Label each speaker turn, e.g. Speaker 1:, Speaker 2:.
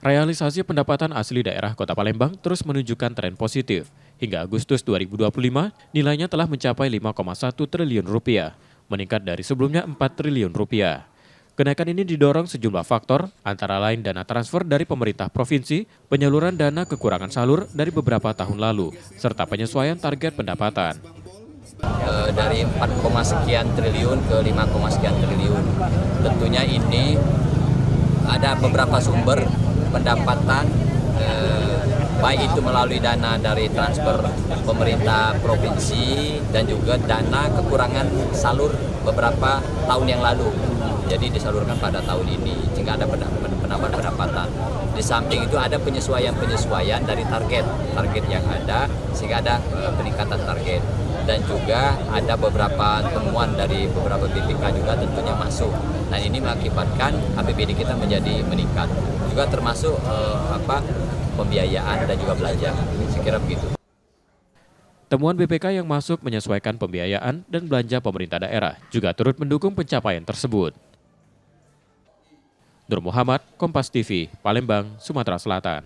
Speaker 1: Realisasi pendapatan asli daerah Kota Palembang terus menunjukkan tren positif. Hingga Agustus 2025, nilainya telah mencapai 5,1 triliun rupiah, meningkat dari sebelumnya 4 triliun rupiah. Kenaikan ini didorong sejumlah faktor, antara lain dana transfer dari pemerintah provinsi, penyaluran dana kekurangan salur dari beberapa tahun lalu, serta penyesuaian target pendapatan.
Speaker 2: Dari 4, sekian triliun ke 5, sekian triliun. Tentunya ini ada beberapa sumber pendapatan, baik itu melalui dana dari transfer pemerintah provinsi dan juga dana kekurangan salur beberapa tahun yang lalu. Jadi disalurkan pada tahun ini sehingga ada penambahan pendapatan. Di samping itu ada penyesuaian dari target yang ada sehingga ada peningkatan target. Dan juga ada beberapa temuan dari beberapa BPK juga tentunya masuk. Dan ini mengakibatkan APBD kita menjadi meningkat. Juga termasuk pembiayaan dan juga belanja. Saya kira begitu.
Speaker 1: Temuan BPK yang masuk menyesuaikan pembiayaan dan belanja pemerintah daerah juga turut mendukung pencapaian tersebut. Nur Muhammad, Kompas TV, Palembang, Sumatera Selatan.